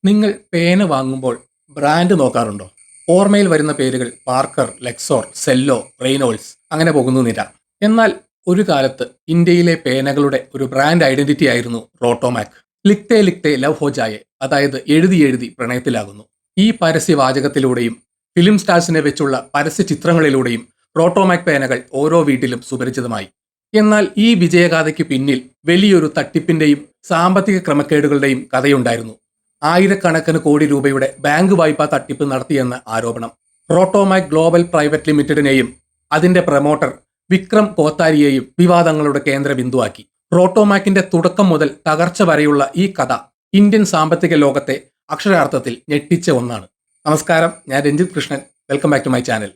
നിങ്ങൾ പേന വാങ്ങുമ്പോൾ ബ്രാൻഡ് നോക്കാറുണ്ടോ? ഓർമ്മയിൽ വരുന്ന പേരുകൾ പാർക്കർ, ലെക്സോർ, സെല്ലോ, റെയ്നോൾഡ്സ് അങ്ങനെ പോകുന്നു നിര. എന്നാൽ ഒരു കാലത്ത് ഇന്ത്യയിലെ പേനകളുടെ ഒരു ബ്രാൻഡ് ഐഡന്റിറ്റി ആയിരുന്നു റോട്ടോമാക്. ലിക്തേ ലിക്തേ ലവ് ഹോ ജായേ, അതായത് എഴുതി എഴുതി പ്രണയത്തിലാകുന്നു. ഈ പരസ്യവാചകത്തിലൂടെയും ഫിലിം സ്റ്റാർസിനെ വെച്ചുള്ള പരസ്യ ചിത്രങ്ങളിലൂടെയും റോട്ടോമാക് പേനകൾ ഓരോ വീട്ടിലും സുപരിചിതമായി. എന്നാൽ ഈ വിജയഗാഥയ്ക്ക് പിന്നിൽ വലിയൊരു തട്ടിപ്പിന്റെയും സാമ്പത്തിക ക്രമക്കേടുകളുടെയും കഥയുണ്ടായിരുന്നു. ആയിരക്കണക്കിന് കോടി രൂപയുടെ ബാങ്ക് വായ്പാ തട്ടിപ്പ് നടത്തിയെന്ന ആരോപണം. റോട്ടോമാക് ഗ്ലോബൽ പ്രൈവറ്റ് ലിമിറ്റഡിനെയും അതിന്റെ പ്രൊമോട്ടർ വിക്രം കോത്താരിയെയും വിവാദങ്ങളുടെ കേന്ദ്ര ബിന്ദുവാക്കി. റോട്ടോമാക്കിന്റെ തുടക്കം മുതൽ തകർച്ച വരെയുള്ള ഈ കഥ ഇന്ത്യൻ സാമ്പത്തിക ലോകത്തെ അക്ഷരാർത്ഥത്തിൽ ഞെട്ടിച്ച ഒന്നാണ്. നമസ്കാരം, ഞാൻ Ranjith Krishnan. Welcome back to my channel.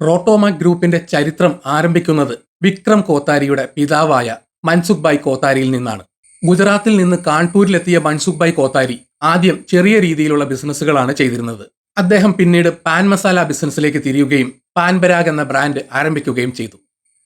Rotomac ഗ്രൂപ്പിന്റെ ചരിത്രം ആരംഭിക്കുന്നത് വിക്രം കോത്താരിയുടെ പിതാവായ മൻസുഖ് ഭായ് കോത്താരിയിൽ നിന്നാണ്. ഗുജറാത്തിൽ നിന്ന് കാൺപൂരിലെത്തിയ മൻസുഖ് ഭായ് കോത്താരി ആദ്യം ചെറിയ രീതിയിലുള്ള ബിസിനസ്സുകളാണ് ചെയ്തിരുന്നത്. അദ്ദേഹം പിന്നീട് പാൻ മസാല ബിസിനസ്സിലേക്ക് തിരിയുകയും പാൻ പരാഗ് എന്ന ബ്രാൻഡ് ആരംഭിക്കുകയും ചെയ്തു.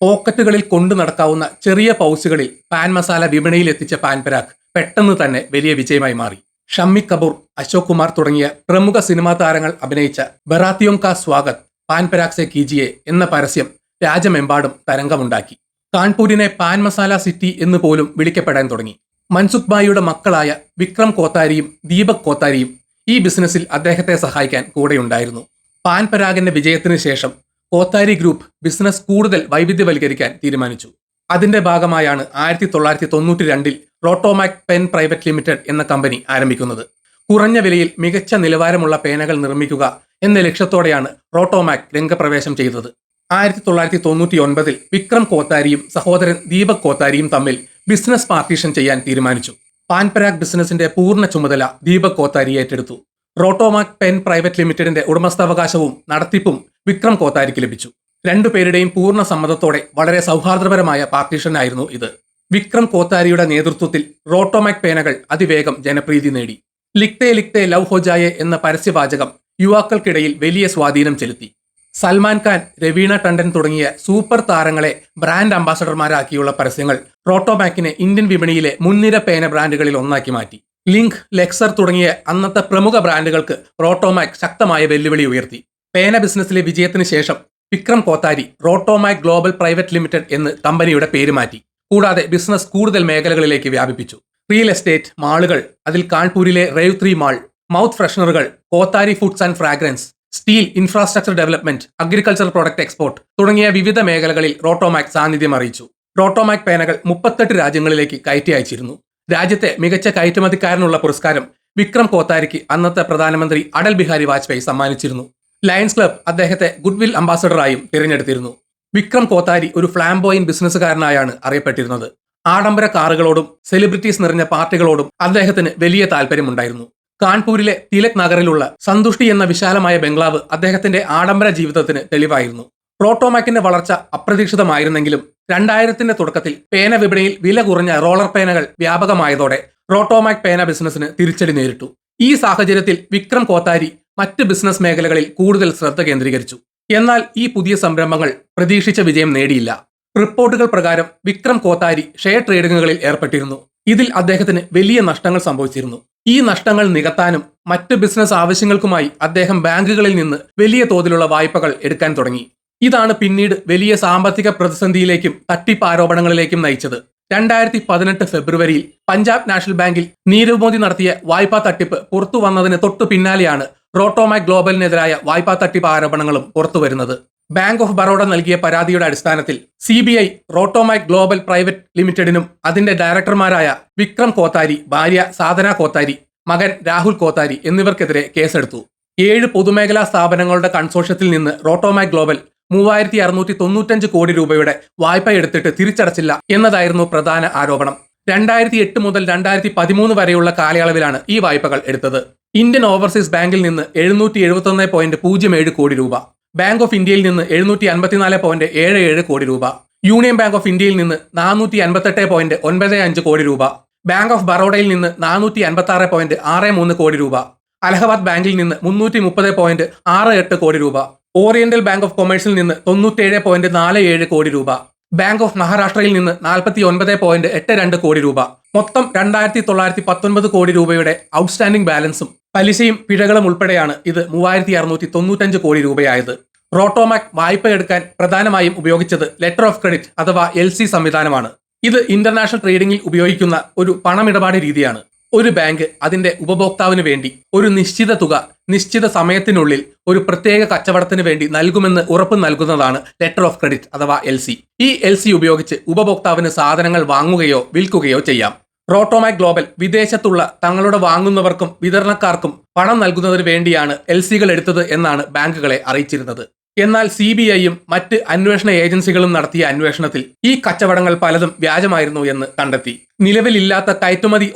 പോക്കറ്റുകളിൽ കൊണ്ടു നടക്കാവുന്ന ചെറിയ പൗച്ചുകളിൽ പാൻ മസാല വിപണിയിൽ എത്തിച്ച പാൻ പരാഗ് പെട്ടെന്ന് തന്നെ വലിയ വിജയമായി മാറി. ഷമ്മി കപൂർ, അശോക് കുമാർ തുടങ്ങിയ പ്രമുഖ സിനിമാ താരങ്ങൾ അഭിനയിച്ച ബറാത്തിയോം കാ സ്വാഗത് പാൻ പരാഗ് സെ കീജിയെ എന്ന പരസ്യം രാജ്യമെമ്പാടും തരംഗമുണ്ടാക്കി. കാൺപൂരിനെ പാൻ മസാല സിറ്റി എന്ന് പോലും വിളിക്കപ്പെടാൻ തുടങ്ങി. മൻസുഖ് ഭായിയുടെ മക്കളായ വിക്രം കോത്താരിയും ദീപക് കോത്താരിയും ഈ ബിസിനസ്സിൽ അദ്ദേഹത്തെ സഹായിക്കാൻ കൂടെയുണ്ടായിരുന്നു. പാൻ പരാഗിന്റെ വിജയത്തിന് ശേഷം കോത്താരി ഗ്രൂപ്പ് ബിസിനസ് കൂടുതൽ വൈവിധ്യവൽക്കരിക്കാൻ തീരുമാനിച്ചു. അതിന്റെ ഭാഗമായാണ് 1992 റോട്ടോമാക് പെൻ പ്രൈവറ്റ് ലിമിറ്റഡ് എന്ന കമ്പനി ആരംഭിക്കുന്നത്. കുറഞ്ഞ വിലയിൽ മികച്ച നിലവാരമുള്ള പേനകൾ നിർമ്മിക്കുക എന്ന ലക്ഷ്യത്തോടെയാണ് റോട്ടോമാക് രംഗപ്രവേശം ചെയ്തത്. 1999 വിക്രം കോത്താരിയും സഹോദരൻ ദീപക് കോത്താരിയും തമ്മിൽ ബിസിനസ് പാർട്ടീഷൻ ചെയ്യാൻ തീരുമാനിച്ചു. പാൻ പരാഗ് ബിസിനസിന്റെ പൂർണ്ണ ചുമതല ദീപക് കോത്താരി ഏറ്റെടുത്തു. റോട്ടോമാക് പെൻ പ്രൈവറ്റ് ലിമിറ്റഡിന്റെ ഉടമസ്ഥാവകാശവും നടത്തിപ്പും വിക്രം കോത്താരിക്ക് ലഭിച്ചു. രണ്ടുപേരുടെയും പൂർണ്ണ സമ്മതത്തോടെ വളരെ സൗഹാർദ്ദപരമായ പാർട്ടീഷനായിരുന്നു ഇത്. വിക്രം കോത്താരിയുടെ നേതൃത്വത്തിൽ റോട്ടോമാക് പേനകൾ അതിവേഗം ജനപ്രീതി നേടി. ലിക്തേ ലിക്തേ ലവ് ഹോ ജായേ എന്ന പരസ്യവാചകം യുവാക്കൾക്കിടയിൽ വലിയ സ്വാധീനം ചെലുത്തി. സൽമാൻ ഖാൻ, രവീണ ടണ്ടൻ തുടങ്ങിയ സൂപ്പർ താരങ്ങളെ ബ്രാൻഡ് അംബാസഡർമാരാക്കിയുള്ള പരസ്യങ്ങൾ റോട്ടോമാക്കിനെ ഇന്ത്യൻ വിപണിയിലെ മുൻനിര പേന ബ്രാൻഡുകളിൽ ഒന്നാക്കി മാറ്റി. ലിങ്ക്, ലെക്സർ തുടങ്ങിയ അന്നത്തെ പ്രമുഖ ബ്രാൻഡുകൾക്ക് റോട്ടോമാക് ശക്തമായ വെല്ലുവിളി ഉയർത്തി. പേന ബിസിനസ്സിലെ വിജയത്തിന് ശേഷം Vikram Kothari Rotomac global private limited എന്ന് കമ്പനിയുടെ പേര് മാറ്റി. കൂടാതെ ബിസിനസ് കൂടുതൽ മേഖലകളിലേക്ക് വ്യാപിപ്പിച്ചു. റിയൽ എസ്റ്റേറ്റ്, മാളുകൾ, അതിൽ കാൺപൂരിലെ റേവ് 3 മാൾ, മൗത്ത് ഫ്രഷ്നറുകൾ, Kothari foods and fragrances, steel, infrastructure development, agriculture product export തുടങ്ങിയ വിവിധ മേഖലകളിൽ റോട്ടോമാക് സാന്നിധ്യം അറിയിച്ചു. റോട്ടോമാക് പേനകൾ 38 രാജ്യങ്ങളിലേക്ക് കയറ്റി അയച്ചിരുന്നു. രാജ്യത്തെ മികച്ച കയറ്റുമതിക്കാരനുള്ള പുരസ്കാരം വിക്രം കോത്താരിക്ക് അന്നത്തെ പ്രധാനമന്ത്രി അടൽ ബിഹാരി വാജ്പേയി സമ്മാനിച്ചിരുന്നു. ലയൺസ് ക്ലബ് അദ്ദേഹത്തെ ഗുഡ്വിൽ അംബാസഡറായും തിരഞ്ഞെടുത്തിരുന്നു. വിക്രം കോത്താരി ഒരു ഫ്ലാംബോയിൻ ബിസിനസ്സുകാരനായാണ് അറിയപ്പെട്ടിരുന്നത്. ആഡംബര കാറുകളോടും സെലിബ്രിറ്റീസ് നിറഞ്ഞ പാർട്ടികളോടും അദ്ദേഹത്തിന് വലിയ താല്പര്യമുണ്ടായിരുന്നു. കാൺപൂരിലെ തിലക് നഗറിലുള്ള സന്തുഷ്ടി എന്ന വിശാലമായ ബംഗ്ലാവ് അദ്ദേഹത്തിന്റെ ആഡംബര ജീവിതത്തിന് തെളിവായിരുന്നു. റോട്ടോമാക്കിന്റെ വളർച്ച അപ്രതീക്ഷിതമായിരുന്നെങ്കിലും 2000ത്തിന്റെ തുടക്കത്തിൽ പേന വിപണിയിൽ വില കുറഞ്ഞ റോളർ പേനകൾ വ്യാപകമായതോടെ റോട്ടോമാക് പേന ബിസിനസ്സിന് തിരിച്ചടി നേരിട്ടു. ഈ സാഹചര്യത്തിൽ വിക്രം കോത്താരി മറ്റ് ബിസിനസ് മേഖലകളിൽ കൂടുതൽ ശ്രദ്ധ കേന്ദ്രീകരിച്ചു. എന്നാൽ ഈ പുതിയ സംരംഭങ്ങൾ പ്രതീക്ഷിച്ച വിജയം നേടിയില്ല. റിപ്പോർട്ടുകൾ പ്രകാരം വിക്രം കോത്താരി ഷെയർ ട്രേഡിങ്ങുകളിൽ ഏർപ്പെട്ടിരുന്നു. ഇതിൽ അദ്ദേഹത്തിന് വലിയ നഷ്ടങ്ങൾ സംഭവിച്ചിരുന്നു. ഈ നഷ്ടങ്ങൾ നികത്താനും മറ്റ് ബിസിനസ് ആവശ്യങ്ങൾക്കുമായി അദ്ദേഹം ബാങ്കുകളിൽ നിന്ന് വലിയ തോതിലുള്ള വായ്പകൾ എടുക്കാൻ തുടങ്ങി. ഇതാണ് പിന്നീട് വലിയ സാമ്പത്തിക പ്രതിസന്ധിയിലേക്കും തട്ടിപ്പ് ആരോപണങ്ങളിലേക്കും നയിച്ചത്. 2018 ഫെബ്രുവരിയിൽ പഞ്ചാബ് നാഷണൽ ബാങ്കിൽ നീരവ് മോദി നടത്തിയ വായ്പാ തട്ടിപ്പ് പുറത്തു വന്നതിന് തൊട്ടു പിന്നാലെയാണ് റോട്ടോമാക് ഗ്ലോബലിനെതിരായ വായ്പാ തട്ടിപ്പ് ആരോപണങ്ങളും പുറത്തുവരുന്നത്. ബാങ്ക് ഓഫ് ബറോഡ നൽകിയ പരാതിയുടെ അടിസ്ഥാനത്തിൽ CBI റോട്ടോമാക് ഗ്ലോബൽ പ്രൈവറ്റ് ലിമിറ്റഡിനും അതിന്റെ ഡയറക്ടർമാരായ വിക്രം കോത്താരി, ഭാര്യ സാധന കോത്താരി, മകൻ രാഹുൽ കോത്താരി എന്നിവർക്കെതിരെ കേസെടുത്തു. 7 പൊതുമേഖലാ സ്ഥാപനങ്ങളുടെ കൺസോർഷ്യത്തിൽ നിന്ന് റോട്ടോമാക് ഗ്ലോബൽ 3695 കോടി രൂപയുടെ വായ്പ എടുത്തിട്ട് തിരിച്ചടച്ചില്ല എന്നതായിരുന്നു പ്രധാന ആരോപണം. 2008 മുതൽ 2013 വരെയുള്ള കാലയളവിലാണ് ഈ വായ്പകൾ എടുത്തത്. ഇന്ത്യൻ ഓവർസീസ് ബാങ്കിൽ നിന്ന് 771.07 കോടി രൂപ, ബാങ്ക് ഓഫ് ഇന്ത്യയിൽ നിന്ന് 754.77 കോടി രൂപ, യൂണിയൻ ബാങ്ക് ഓഫ് ഇന്ത്യയിൽ നിന്ന് 458.95 കോടി രൂപ, ബാങ്ക് ഓഫ് ബറോഡയിൽ നിന്ന് 456.63 കോടി രൂപ, അലഹബാദ് ബാങ്കിൽ നിന്ന് 330.68 കോടി രൂപ, ഓറിയന്റൽ ബാങ്ക് ഓഫ് കൊമേഴ്സിൽ നിന്ന് 97.47 കോടി രൂപ, ബാങ്ക് ഓഫ് മഹാരാഷ്ട്രയിൽ നിന്ന് 49.82 കോടി രൂപ. മൊത്തം 2919 കോടി രൂപയുടെ ഔട്ട്സ്റ്റാൻഡിംഗ് ബാലൻസും പലിശയും പിഴകളും ഉൾപ്പെടെയാണ് ഇത് 3695 കോടി രൂപയായത്. റോട്ടോമാക് വായ്പ എടുക്കാൻ പ്രധാനമായും ഉപയോഗിച്ചത് ലെറ്റർ ഓഫ് ക്രെഡിറ്റ് അഥവാ LC സംവിധാനമാണ്. ഇത് ഇന്റർനാഷണൽ ട്രേഡിംഗിൽ ഉപയോഗിക്കുന്ന ഒരു പണമിടപാട് രീതിയാണ്. ഒരു ബാങ്ക് അതിന്റെ ഉപഭോക്താവിന് വേണ്ടി ഒരു നിശ്ചിത തുക നിശ്ചിത സമയത്തിനുള്ളിൽ ഒരു പ്രത്യേക കച്ചവടത്തിന് വേണ്ടി നൽകുമെന്ന് ഉറപ്പ് നൽകുന്നതാണ് ലെറ്റർ ഓഫ് ക്രെഡിറ്റ് അഥവാ LC. ഈ LC ഉപയോഗിച്ച് ഉപഭോക്താവിന് സാധനങ്ങൾ വാങ്ങുകയോ വിൽക്കുകയോ ചെയ്യാം. റോട്ടോമാക് ഗ്ലോബൽ വിദേശത്തുള്ള തങ്ങളുടെ വാങ്ങുന്നവർക്കും വിതരണക്കാർക്കും പണം നൽകുന്നതിന് വേണ്ടിയാണ് LCകൾ എടുത്തത് എന്നാണ് ബാങ്കുകളെ അറിയിച്ചിരുന്നത്. എന്നാൽ CBIയും മറ്റ് അന്വേഷണ ഏജൻസികളും നടത്തിയ അന്വേഷണത്തിൽ ഈ കച്ചവടങ്ങൾ പലതും വ്യാജമായിരുന്നു എന്ന് കണ്ടെത്തി. നിലവിലില്ലാത്ത കയറ്റുമതി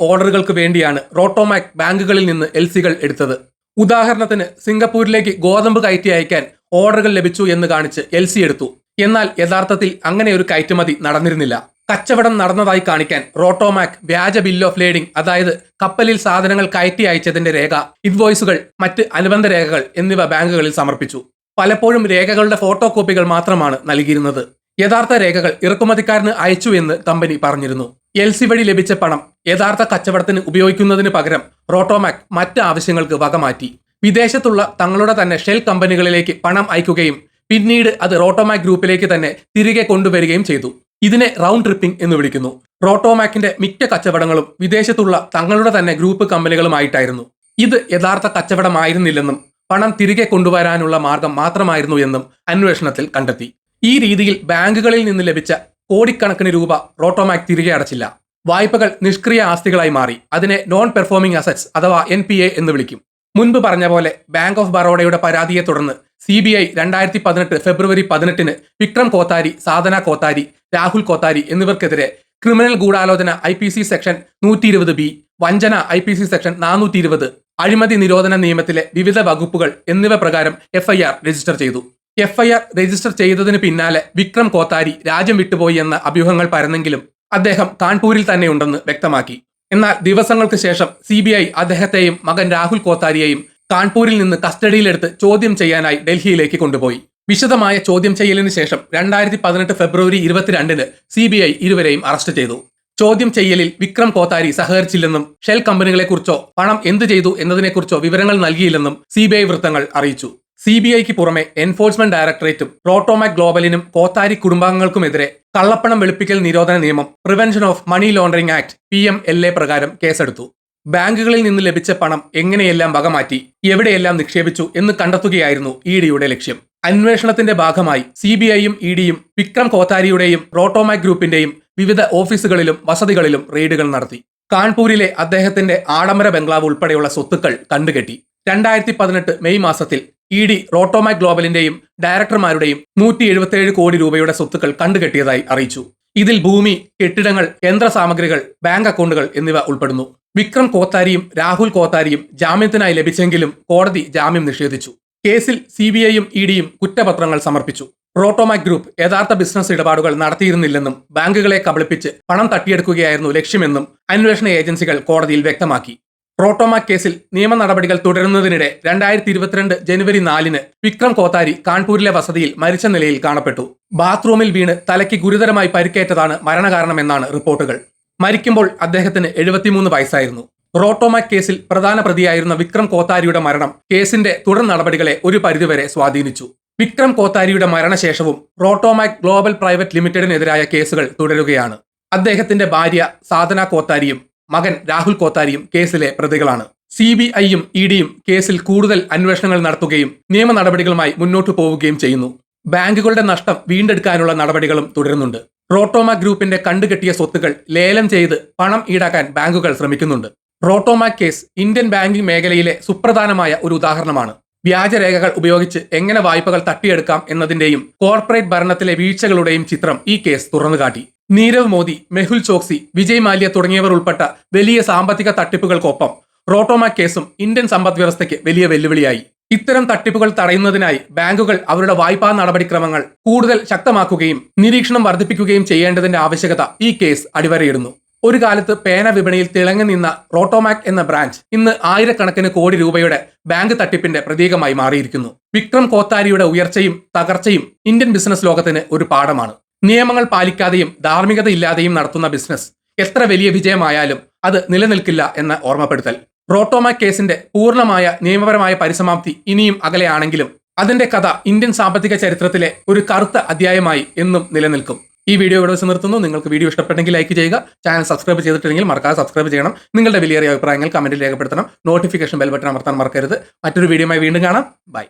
ഓർഡറുകൾക്ക് വേണ്ടിയാണ് റോട്ടോമാക് ബാങ്കുകളിൽ നിന്ന് LCകൾ എടുത്തത്. ഉദാഹരണത്തിന് സിംഗപ്പൂരിലേക്ക് ഗോതമ്പ് കയറ്റി അയക്കാൻ ഓർഡറുകൾ ലഭിച്ചു എന്ന് കാണിച്ച് LC എടുത്തു. എന്നാൽ യഥാർത്ഥത്തിൽ അങ്ങനെ ഒരു കയറ്റുമതി നടന്നിരുന്നില്ല. കച്ചവടം നടന്നതായി കാണിക്കാൻ റോട്ടോമാക് വ്യാജ ബിൽ ഓഫ് ലേഡിംഗ്, അതായത് കപ്പലിൽ സാധനങ്ങൾ കയറ്റി അയച്ചതിന്റെ രേഖ, ഇൻവോയ്സുകൾ, മറ്റ് അനുബന്ധ രേഖകൾ എന്നിവ ബാങ്കുകളിൽ സമർപ്പിച്ചു. പലപ്പോഴും രേഖകളുടെ ഫോട്ടോ കോപ്പികൾ മാത്രമാണ് നൽകിയിരുന്നത്. യഥാർത്ഥ രേഖകൾ ഇറക്കുമതിക്കാരന് അയച്ചു എന്ന് കമ്പനി പറഞ്ഞിരുന്നു. LC വഴി ലഭിച്ച പണം യഥാർത്ഥ കച്ചവടത്തിന് ഉപയോഗിക്കുന്നതിന് പകരം റോട്ടോമാക് മറ്റ് ആവശ്യങ്ങൾക്ക് വകമാറ്റി. വിദേശത്തുള്ള തങ്ങളുടെ തന്നെ ഷെൽ കമ്പനികളിലേക്ക് പണം അയക്കുകയും പിന്നീട് അത് റോട്ടോമാക് ഗ്രൂപ്പിലേക്ക് തന്നെ തിരികെ കൊണ്ടുവരികയും ചെയ്തു. ഇതിനെ റൗണ്ട് ട്രിപ്പിംഗ് എന്ന് വിളിക്കുന്നു. റോട്ടോമാക്കിന്റെ മിക്ക കച്ചവടങ്ങളും വിദേശത്തുള്ള തങ്ങളുടെ തന്നെ ഗ്രൂപ്പ് കമ്പനികളുമായിട്ടായിരുന്നു. ഇത് യഥാർത്ഥ കച്ചവടമായിരുന്നില്ലെന്നും പണം തിരികെ കൊണ്ടുവരാനുള്ള മാർഗം മാത്രമായിരുന്നു എന്നും അന്വേഷണത്തിൽ കണ്ടെത്തി. ഈ രീതിയിൽ ബാങ്കുകളിൽ നിന്ന് ലഭിച്ച കോടിക്കണക്കിന് രൂപ റോട്ടോമാക് തിരികെ അടച്ചില്ല. വായ്പകൾ നിഷ്ക്രിയ ആസ്തികളായി മാറി. അതിനെ നോൺ പെർഫോമിംഗ് അസറ്റ്സ് അഥവാ NPA എന്ന് വിളിക്കും. മുൻപ് പറഞ്ഞ പോലെ ബാങ്ക് ഓഫ് ബറോഡയുടെ പരാതിയെ തുടർന്ന് CBI 2018 ഫെബ്രുവരി 18 വിക്രം കോത്താരി, സാധന കോത്താരി, രാഹുൽ കോത്താരി എന്നിവർക്കെതിരെ ക്രിമിനൽ ഗൂഢാലോചന IPC സെക്ഷൻ 120B, വഞ്ചന IPC സെക്ഷൻ 420, അഴിമതി നിരോധന നിയമത്തിലെ വിവിധ വകുപ്പുകൾ എന്നിവ പ്രകാരം FIR രജിസ്റ്റർ ചെയ്തു. FIR രജിസ്റ്റർ ചെയ്തതിന് പിന്നാലെ വിക്രം കോത്താരി രാജ്യം വിട്ടുപോയി എന്ന അഭ്യൂഹങ്ങൾ പരന്നെങ്കിലും അദ്ദേഹം കാൺപൂരിൽ തന്നെയുണ്ടെന്ന് വ്യക്തമാക്കി. എന്നാൽ ദിവസങ്ങൾക്ക് ശേഷം CBI അദ്ദേഹത്തെയും മകൻ രാഹുൽ കോത്താരിയെയും കാൺപൂരിൽ നിന്ന് കസ്റ്റഡിയിലെടുത്ത് ചോദ്യം ചെയ്യാനായി ഡൽഹിയിലേക്ക് കൊണ്ടുപോയി. വിശദമായ ചോദ്യം ചെയ്യലിന് ശേഷം 2018 ഫെബ്രുവരി 22 CBI ഇരുവരെയും അറസ്റ്റ് ചെയ്തു. ചോദ്യം ചെയ്യലിൽ വിക്രം കോത്താരി സഹകരിച്ചില്ലെന്നും ഷെൽ കമ്പനികളെക്കുറിച്ചോ പണം എന്തു ചെയ്തു എന്നതിനെക്കുറിച്ചോ വിവരങ്ങൾ നൽകിയില്ലെന്നും CBI വൃത്തങ്ങൾ അറിയിച്ചു. CBIക്ക് പുറമെ എൻഫോഴ്സ്മെന്റ് ഡയറക്ടറേറ്റും റോട്ടോമാക് ഗ്ലോബലിനും കോത്താരി കുടുംബാംഗങ്ങൾക്കുമെതിരെ കള്ളപ്പണം വെളുപ്പിക്കൽ നിരോധന നിയമം, prevention of money laundering act PMLA പ്രകാരം കേസെടുത്തു. ബാങ്കുകളിൽ നിന്ന് ലഭിച്ച പണം എങ്ങനെയെല്ലാം വകമാറ്റി, എവിടെയെല്ലാം നിക്ഷേപിച്ചു എന്ന് കണ്ടെത്തുകയായിരുന്നു EDയുടെ ലക്ഷ്യം. അന്വേഷണത്തിന്റെ ഭാഗമായി CBIയും EDയും വിക്രം കോത്താരിയുടെയും റോട്ടോമാക് ഗ്രൂപ്പിന്റെയും വിവിധ ഓഫീസുകളിലും വസതികളിലും റെയ്ഡുകൾ നടത്തി. കാൺപൂരിലെ അദ്ദേഹത്തിന്റെ ആഡംബര ബംഗ്ലാവ് ഉൾപ്പെടെയുള്ള സ്വത്തുക്കൾ കണ്ടുകെട്ടി. 2018 മെയ് മാസത്തിൽ ED റോട്ടോമാക് ഗ്ലോബലിന്റെയും ഡയറക്ടർമാരുടെയും 177 കോടി രൂപയുടെ സ്വത്തുക്കൾ കണ്ടുകെട്ടിയതായി അറിയിച്ചു. ഇതിൽ ഭൂമി, കെട്ടിടങ്ങൾ, യന്ത്രസാമഗ്രികൾ, ബാങ്ക് അക്കൗണ്ടുകൾ എന്നിവ ഉൾപ്പെടുന്നു. വിക്രം കോത്താരിയും രാഹുൽ കോത്താരിയും ജാമ്യത്തിനായി ലഭിച്ചെങ്കിലും കോടതി ജാമ്യം നിഷേധിച്ചു. കേസിൽ CBIയും EDയും കുറ്റപത്രങ്ങൾ സമർപ്പിച്ചു. റോട്ടോമാക് ഗ്രൂപ്പ് യഥാർത്ഥ ബിസിനസ് ഇടപാടുകൾ നടത്തിയിരുന്നില്ലെന്നും ബാങ്കുകളെ കബളിപ്പിച്ച് പണം തട്ടിയെടുക്കുകയായിരുന്നു ലക്ഷ്യമെന്നും അന്വേഷണ ഏജൻസികൾ കോടതിയിൽ വ്യക്തമാക്കി. റോട്ടോമാക് കേസിൽ നിയമ നടപടികൾ തുടരുന്നതിനിടെ 2022 ജനുവരി 4 വിക്രം കോത്താരി കാൺപൂരിലെ വസതിയിൽ മരിച്ച നിലയിൽ കാണപ്പെട്ടു. ബാത്റൂമിൽ വീണ് തലയ്ക്ക് ഗുരുതരമായി പരിക്കേറ്റതാണ് മരണകാരണമെന്നാണ് റിപ്പോർട്ടുകൾ. മരിക്കുമ്പോൾ അദ്ദേഹത്തിന് 73 വയസ്സായിരുന്നു. റോട്ടോമാക് കേസിൽ പ്രധാന പ്രതിയായിരുന്ന വിക്രം കോത്താരിയുടെ മരണം കേസിന്റെ തുടർ നടപടികളെ ഒരു പരിധിവരെ സ്വാധീനിച്ചു. വിക്രം കോത്താരിയുടെ മരണശേഷവും റോട്ടോമാക് ഗ്ലോബൽ പ്രൈവറ്റ് ലിമിറ്റഡിനെതിരായ കേസുകൾ തുടരുകയാണ്. അദ്ദേഹത്തിന്റെ ഭാര്യ സാധന കോത്താരിയും മകൻ രാഹുൽ കോത്താരിയും കേസിലെ പ്രതികളാണ്. CBIയും EDയും കേസിൽ കൂടുതൽ അന്വേഷണങ്ങൾ നടത്തുകയും നിയമ നടപടികളുമായി മുന്നോട്ടു പോവുകയും ചെയ്യുന്നു. ബാങ്കുകളുടെ നഷ്ടം വീണ്ടെടുക്കാനുള്ള നടപടികളും തുടരുന്നുണ്ട്. റോട്ടോമാക് ഗ്രൂപ്പിന്റെ കണ്ടുകെട്ടിയ സ്വത്തുക്കൾ ലേലം ചെയ്ത് പണം ഈടാക്കാൻ ബാങ്കുകൾ ശ്രമിക്കുന്നുണ്ട്. റോട്ടോമാക് കേസ് ഇന്ത്യൻ ബാങ്കിംഗ് മേഖലയിലെ സുപ്രധാനമായ ഒരു ഉദാഹരണമാണ്. വ്യാജരേഖകൾ ഉപയോഗിച്ച് എങ്ങനെ വായ്പകൾ തട്ടിയെടുക്കാം എന്നതിന്റെയും കോർപ്പറേറ്റ് ഭരണത്തിലെ വീഴ്ചകളുടെയും ചിത്രം ഈ കേസ് തുറന്നുകാട്ടി. നീരവ് മോദി, മെഹുൽ ചോക്സി, വിജയ് മാല്യ തുടങ്ങിയവർ ഉൾപ്പെട്ട വലിയ സാമ്പത്തിക തട്ടിപ്പുകൾക്കൊപ്പം റോട്ടോമാക് കേസും ഇന്ത്യൻ സമ്പദ് വ്യവസ്ഥയ്ക്ക് വലിയ വെല്ലുവിളിയായി. ഇത്തരം തട്ടിപ്പുകൾ തടയുന്നതിനായി ബാങ്കുകൾ അവരുടെ വായ്പാ നടപടിക്രമങ്ങൾ കൂടുതൽ ശക്തമാക്കുകയും നിരീക്ഷണം വർദ്ധിപ്പിക്കുകയും ചെയ്യേണ്ടതിന്റെ ആവശ്യകത ഈ കേസ് അടിവരയിടുന്നു. ഒരു കാലത്ത് പേന വിപണിയിൽ തിളങ്ങി നിന്ന റോട്ടോമാക് എന്ന ബ്രാൻഡ് ഇന്ന് ആയിരക്കണക്കിന് കോടി രൂപയുടെ ബാങ്ക് തട്ടിപ്പിന്റെ പ്രതീകമായി മാറിയിരിക്കുന്നു. വിക്രം കോത്താരിയുടെ ഉയർച്ചയും തകർച്ചയും ഇന്ത്യൻ ബിസിനസ് ലോകത്തിന് ഒരു പാഠമാണ്. നിയമങ്ങൾ പാലിക്കാതെയും ധാർമ്മികതയില്ലാതെയും നടത്തുന്ന ബിസിനസ് എത്ര വലിയ വിജയമായാലും അത് നിലനിൽക്കില്ല എന്ന ഓർമ്മപ്പെടുത്തൽ. റോട്ടോമാക് കേസിന്റെ പൂർണ്ണമായ നിയമപരമായ പരിസമാപ്തി ഇനിയും അകലെയാണെങ്കിലും അതിന്റെ കഥ ഇന്ത്യൻ സാമ്പത്തിക ചരിത്രത്തിലെ ഒരു കറുത്ത അധ്യായമായി എന്നും നിലനിൽക്കും. ഈ വീഡിയോ ഇവിടെ വെച്ച് നിർത്തുന്നു. നിങ്ങൾക്ക് വീഡിയോ ഇഷ്ടപ്പെട്ടെങ്കിൽ ലൈക്ക് ചെയ്യുക. ചാനൽ സബ്സ്ക്രൈബ് ചെയ്തിട്ടില്ലെങ്കിൽ മറക്കാതെ സബ്സ്ക്രൈബ് ചെയ്യണം. നിങ്ങളുടെ വിലയേറിയ അഭിപ്രായങ്ങൾ കമന്റിൽ രേഖപ്പെടുത്തണം. നോട്ടിഫിക്കേഷൻ ബെൽ ബട്ടൺ അമർത്താൻ മറക്കരുത്. മറ്റൊരു വീഡിയോയുമായി വീണ്ടും കാണാം. ബൈ.